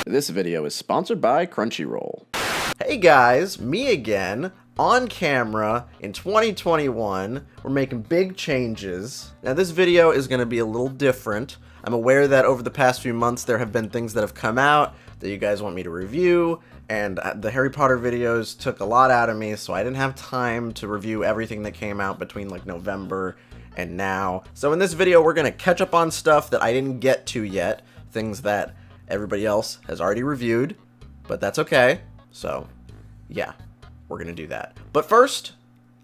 This video is sponsored by Crunchyroll. Hey guys, me again, on camera in 2021. We're making big changes. Now this video is going to be a little different. I'm aware that over the past few months there have been things that have come out that you guys want me to review, and the Harry Potter videos took a lot out of me, so I didn't have time to review everything that came out between like November and now. So in this video we're going to catch up on stuff that I didn't get to yet, things that everybody else has already reviewed, but that's okay. So yeah, we're going to do that. But first,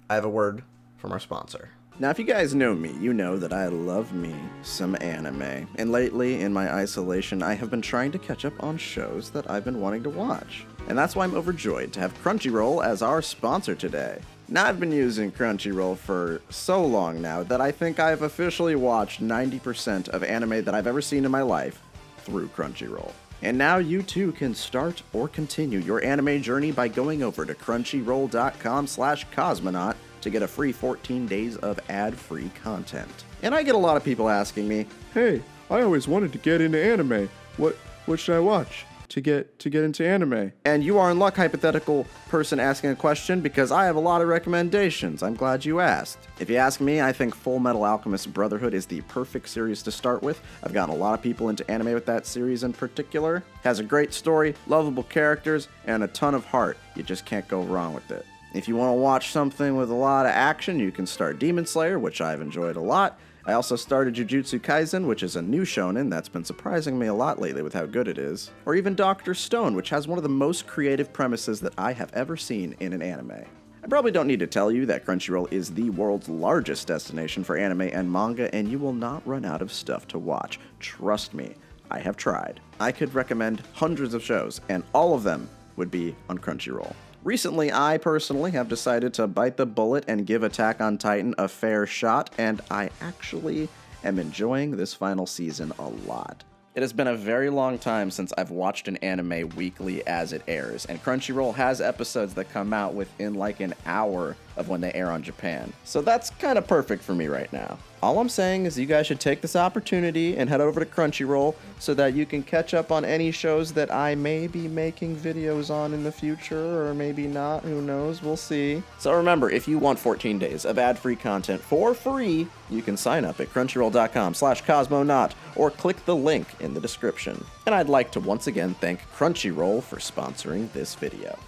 I have a word from our sponsor. Now, if you guys know me, you know that I love me some anime. And lately, in my isolation, I have been trying to catch up on shows that I've been wanting to watch. And that's why I'm overjoyed to have Crunchyroll as our sponsor today. Now, I've been using Crunchyroll for so long now that I think I've officially watched 90% of anime that I've ever seen in my life through Crunchyroll. And now you too can start or continue your anime journey by going over to crunchyroll.com/Cosmonaut to get a free 14 days of ad-free content. And I get a lot of people asking me, "Hey, I always wanted to get into anime. What should I watch to get into anime?" And you are in luck, hypothetical person asking a question, because I have a lot of recommendations. I'm glad you asked. If you ask me, I think Full Metal Alchemist Brotherhood is the perfect series to start with. I've gotten a lot of people into anime with that series in particular. Has a great story, lovable characters, and a ton of heart. You just can't go wrong with it. If you want to watch something with a lot of action, you can start Demon Slayer, which I've enjoyed a lot. I also started Jujutsu Kaisen, which is a new shonen that's been surprising me a lot lately with how good it is. Or even Dr. Stone, which has one of the most creative premises that I have ever seen in an anime. I probably don't need to tell you that Crunchyroll is the world's largest destination for anime and manga, and you will not run out of stuff to watch. Trust me, I have tried. I could recommend hundreds of shows, and all of them would be on Crunchyroll. Recently, I personally have decided to bite the bullet and give Attack on Titan a fair shot, and I actually am enjoying this final season a lot. It has been a very long time since I've watched an anime weekly as it airs, and Crunchyroll has episodes that come out within like an hour of when they air on Japan. So that's kind of perfect for me right now. All I'm saying is you guys should take this opportunity and head over to Crunchyroll so that you can catch up on any shows that I may be making videos on in the future, or maybe not, who knows, we'll see. So remember, if you want 14 days of ad-free content for free, you can sign up at crunchyroll.com/Cosmonaut or click the link in the description. And I'd like to once again thank Crunchyroll for sponsoring this video.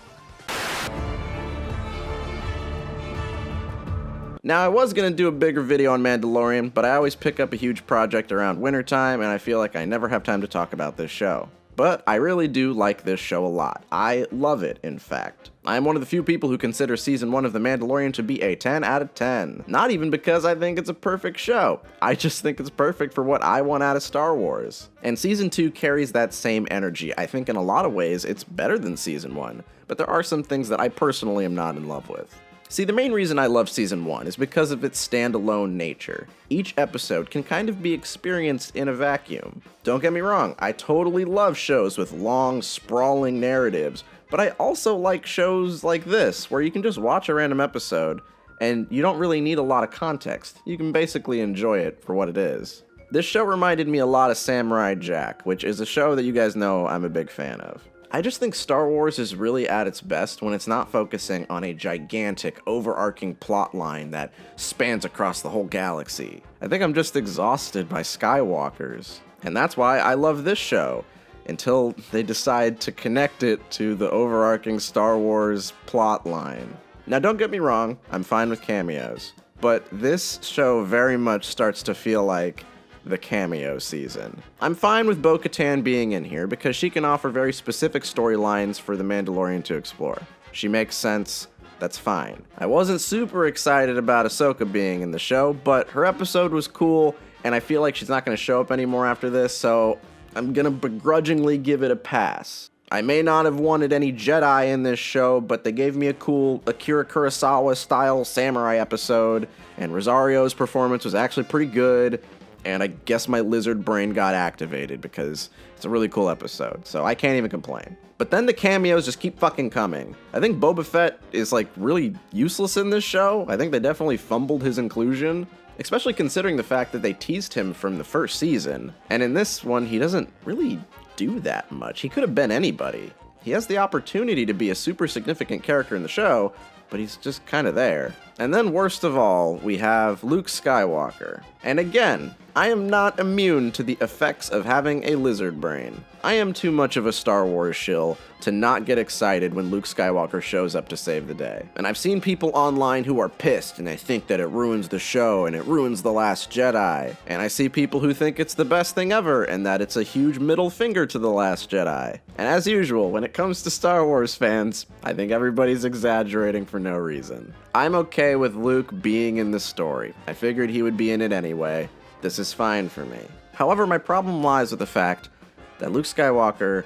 Now, I was going to do a bigger video on Mandalorian, but I always pick up a huge project around wintertime, and I feel like I never have time to talk about this show. But I really do like this show a lot. I love it, in fact. I am one of the few people who consider Season 1 of The Mandalorian to be a 10 out of 10. Not even because I think it's a perfect show. I just think it's perfect for what I want out of Star Wars. And Season 2 carries that same energy. I think in a lot of ways it's better than Season 1, but there are some things that I personally am not in love with. See, the main reason I love Season 1 is because of its standalone nature. Each episode can kind of be experienced in a vacuum. Don't get me wrong, I totally love shows with long, sprawling narratives, but I also like shows like this, where you can just watch a random episode, and you don't really need a lot of context. You can basically enjoy it for what it is. This show reminded me a lot of Samurai Jack, which is a show that you guys know I'm a big fan of. I just think Star Wars is really at its best when it's not focusing on a gigantic, overarching plot line that spans across the whole galaxy. I think I'm just exhausted by Skywalkers. And that's why I love this show, until they decide to connect it to the overarching Star Wars plot line. Now, don't get me wrong, I'm fine with cameos, but this show very much starts to feel like the cameo season. I'm fine with Bo-Katan being in here because she can offer very specific storylines for the Mandalorian to explore. She makes sense, that's fine. I wasn't super excited about Ahsoka being in the show, but her episode was cool, and I feel like she's not going to show up anymore after this, so I'm going to begrudgingly give it a pass. I may not have wanted any Jedi in this show, but they gave me a cool Akira Kurosawa-style samurai episode, and Rosario's performance was actually pretty good, and I guess my lizard brain got activated because it's a really cool episode, so I can't even complain. But then the cameos just keep fucking coming. I think Boba Fett is like really useless in this show. I think they definitely fumbled his inclusion. especially considering the fact that they teased him from the first season, and in this one, he doesn't really do that much. He could have been anybody. He has the opportunity to be a super significant character in the show, but he's just kind of there. And then worst of all, we have Luke Skywalker. And again, I am not immune to the effects of having a lizard brain. I am too much of a Star Wars shill to not get excited when Luke Skywalker shows up to save the day. And I've seen people online who are pissed and they think that it ruins the show and it ruins The Last Jedi. And I see people who think it's the best thing ever and that it's a huge middle finger to The Last Jedi. And as usual, when it comes to Star Wars fans, I think everybody's exaggerating for no reason. I'm okay with Luke being in the story. I figured he would be in it anyway. This is fine for me. However, my problem lies with the fact that Luke Skywalker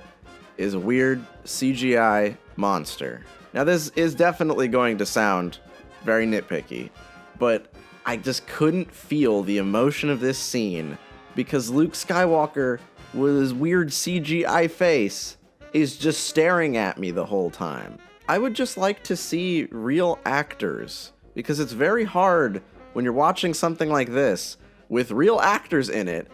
is a weird CGI monster. Now, this is definitely going to sound very nitpicky, but I just couldn't feel the emotion of this scene because Luke Skywalker, with his weird CGI face, is just staring at me the whole time. I would just like to see real actors, because it's very hard when you're watching something like this with real actors in it,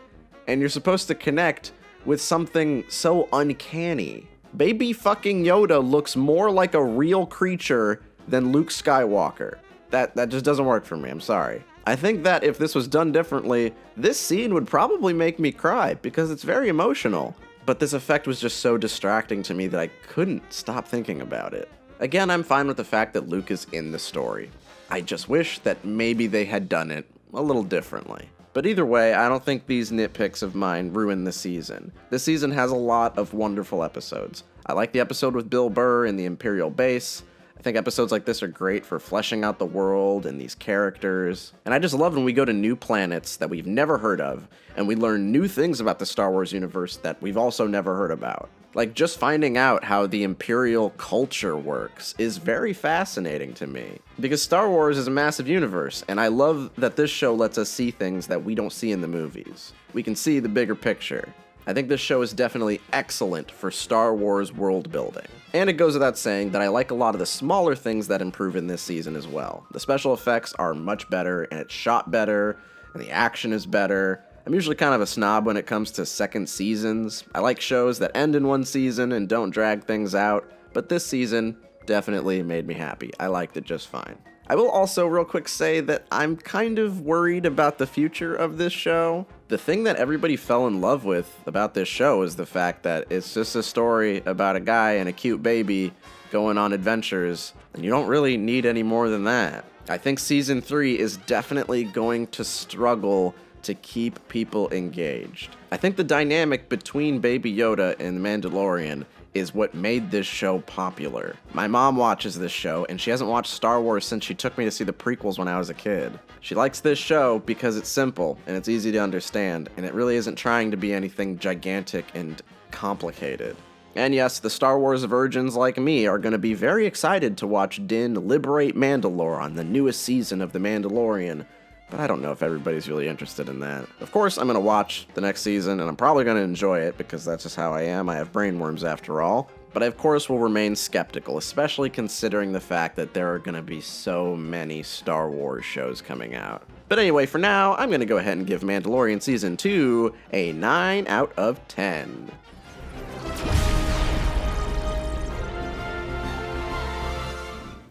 and you're supposed to connect with something so uncanny. Baby fucking Yoda looks more like a real creature than Luke Skywalker. That just doesn't work for me, I'm sorry. I think that if this was done differently, this scene would probably make me cry, because it's very emotional. But this effect was just so distracting to me that I couldn't stop thinking about it. Again, I'm fine with the fact that Luke is in the story. I just wish that maybe they had done it a little differently. But either way, I don't think these nitpicks of mine ruin the season. This season has a lot of wonderful episodes. I like the episode with Bill Burr in the Imperial base. I think episodes like this are great for fleshing out the world and these characters. And I just love when we go to new planets that we've never heard of, and we learn new things about the Star Wars universe that we've also never heard about. Like, just finding out how the Imperial culture works is very fascinating to me. Because Star Wars is a massive universe, and I love that this show lets us see things that we don't see in the movies. We can see the bigger picture. I think this show is definitely excellent for Star Wars world building. And it goes without saying that I like a lot of the smaller things that improve in this season as well. The special effects are much better, and it's shot better, and the action is better. I'm usually kind of a snob when it comes to second seasons. I like shows that end in one season and don't drag things out, but this season definitely made me happy. I liked it just fine. I will also real quick say that I'm kind of worried about the future of this show. The thing that everybody fell in love with about this show is the fact that it's just a story about a guy and a cute baby going on adventures, and you don't really need any more than that. I think season 3 is definitely going to struggle to keep people engaged. I think the dynamic between Baby Yoda and the Mandalorian is what made this show popular. My mom watches this show, and she hasn't watched Star Wars since she took me to see the prequels when I was a kid. She likes this show because it's simple, and it's easy to understand, and it really isn't trying to be anything gigantic and complicated. And yes, the Star Wars virgins like me are going to be very excited to watch Din liberate Mandalore on the newest season of The Mandalorian, but I don't know if everybody's really interested in that. Of course, I'm going to watch the next season, and I'm probably going to enjoy it, because that's just how I am. I have brainworms after all. But I, of course, will remain skeptical, especially considering the fact that there are going to be so many Star Wars shows coming out. But anyway, for now, I'm going to go ahead and give Mandalorian Season 2 a 9 out of 10.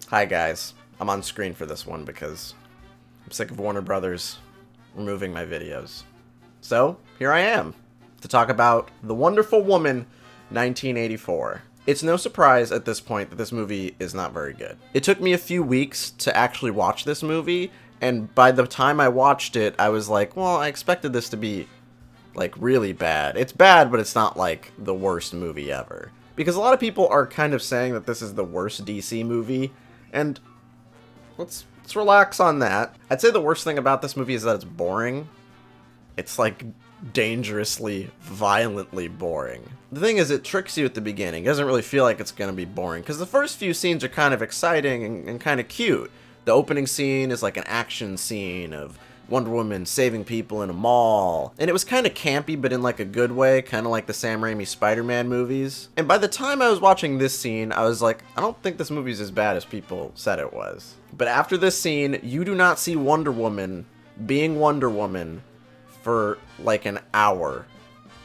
Hi guys, I'm on screen for this one because I'm sick of Warner Brothers removing my videos. So, here I am, to talk about The Wonderful Woman, 1984. It's no surprise at this point that this movie is not very good. It took me a few weeks to actually watch this movie, and by the time I watched it, I was like, well, I expected this to be, like, really bad. It's bad, but it's not, like, the worst movie ever. Because a lot of people are kind of saying that this is the worst DC movie, and let's relax on that. I'd say the worst thing about this movie is that it's boring. It's like dangerously, violently boring. The thing is, it tricks you at the beginning. It doesn't really feel like it's going to be boring, because the first few scenes are kind of exciting and kind of cute. The opening scene is like an action scene of Wonder Woman saving people in a mall. And it was kind of campy, but in like a good way, kind of like the Sam Raimi Spider-Man movies. And by the time I was watching this scene, I was like, I don't think this movie's as bad as people said it was. But after this scene, you do not see Wonder Woman being Wonder Woman for like an hour.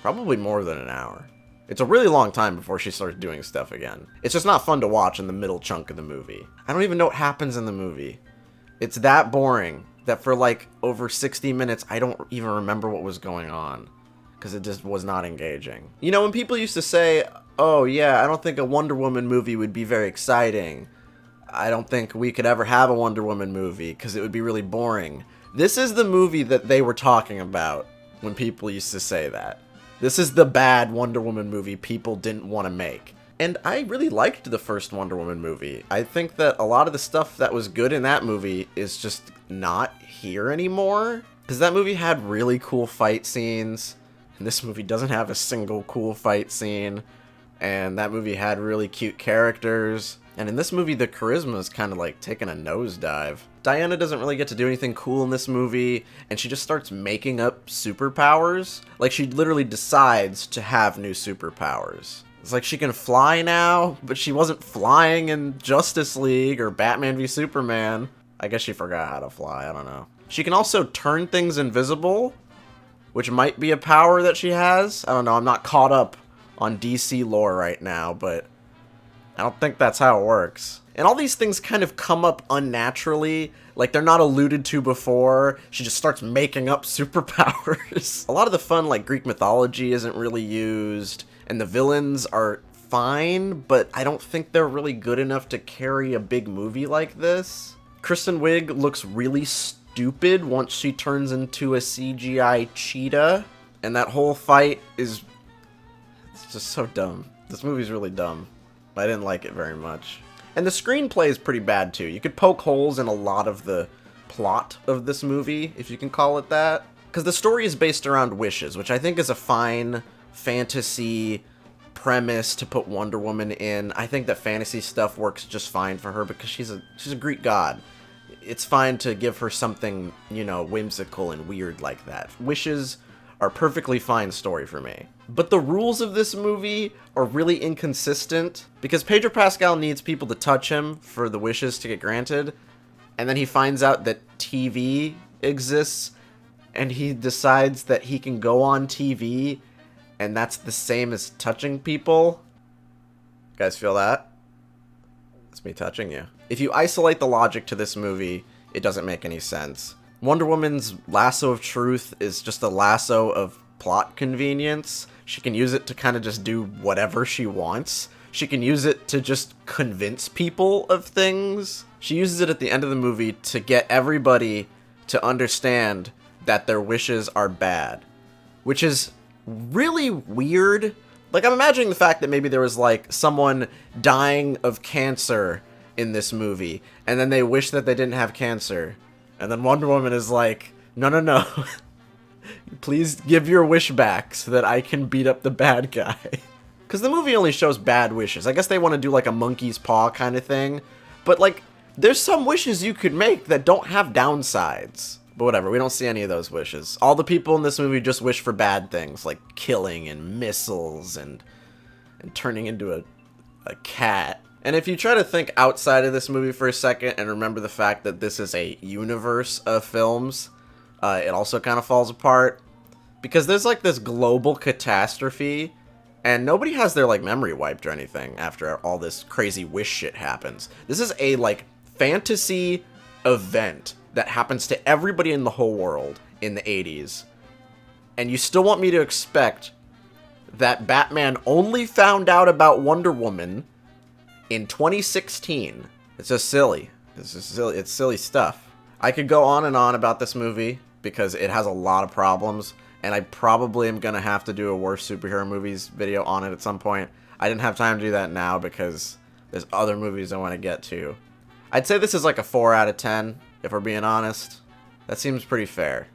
Probably more than an hour. It's a really long time before she starts doing stuff again. It's just not fun to watch in the middle chunk of the movie. I don't even know what happens in the movie. It's that boring that for like over 60 minutes, I don't even remember what was going on because it just was not engaging. You know, when people used to say, oh yeah, I don't think a Wonder Woman movie would be very exciting. I don't think we could ever have a Wonder Woman movie because it would be really boring. This is the movie that they were talking about when people used to say that. This is the bad Wonder Woman movie people didn't want to make. And I really liked the first Wonder Woman movie. I think that a lot of the stuff that was good in that movie is just not here anymore. Because that movie had really cool fight scenes. And this movie doesn't have a single cool fight scene. And that movie had really cute characters. And in this movie, the charisma is kind of like taking a nosedive. Diana doesn't really get to do anything cool in this movie, and she just starts making up superpowers. Like, she literally decides to have new superpowers. It's like she can fly now, but she wasn't flying in Justice League or Batman v Superman. I guess she forgot how to fly, I don't know. She can also turn things invisible, which might be a power that she has. I don't know, I'm not caught up on DC lore right now, but I don't think that's how it works. And all these things kind of come up unnaturally, like they're not alluded to before. She just starts making up superpowers. A lot of the fun, like Greek mythology, isn't really used, and the villains are fine, but I don't think they're really good enough to carry a big movie like this. Kristen Wiig looks really stupid once she turns into a CGI cheetah, and that whole fight is just so dumb. This movie's really dumb. I didn't like it very much. And the screenplay is pretty bad too. You could poke holes in a lot of the plot of this movie, if you can call it that. Because the story is based around wishes, which I think is a fine fantasy premise to put Wonder Woman in. I think that fantasy stuff works just fine for her because she's a Greek god. It's fine to give her something, you know, whimsical and weird like that. Wishes are perfectly fine story for me. But the rules of this movie are really inconsistent because Pedro Pascal needs people to touch him for the wishes to get granted, and then he finds out that TV exists, and he decides that he can go on TV, and that's the same as touching people. You guys feel that? It's me touching you. If you isolate the logic to this movie, it doesn't make any sense. Wonder Woman's lasso of truth is just a lasso of plot convenience. She can use it to kind of just do whatever she wants. She can use it to just convince people of things. She uses it at the end of the movie to get everybody to understand that their wishes are bad, which is really weird. Like, I'm imagining the fact that maybe there was like someone dying of cancer in this movie, and then they wish that they didn't have cancer. And then Wonder Woman is like, no, no, no. Please give your wish back so that I can beat up the bad guy. Because the movie only shows bad wishes. I guess they want to do like a monkey's paw kind of thing. But like, there's some wishes you could make that don't have downsides. But whatever, we don't see any of those wishes. All the people in this movie just wish for bad things, like killing and missiles and turning into a cat. And if you try to think outside of this movie for a second and remember the fact that this is a universe of films, it also kind of falls apart. Because there's like this global catastrophe, and nobody has their like memory wiped or anything after all this crazy wish shit happens. This is a like fantasy event that happens to everybody in the whole world in the 80s. And you still want me to expect that Batman only found out about Wonder Woman in 2016. It's just silly. It's just silly. It's silly stuff. I could go on and on about this movie because it has a lot of problems, and I probably am going to have to do a worst superhero movies video on it at some point. I didn't have time to do that now because there's other movies I want to get to. I'd say this is like a 4 out of 10, if we're being honest. That seems pretty fair.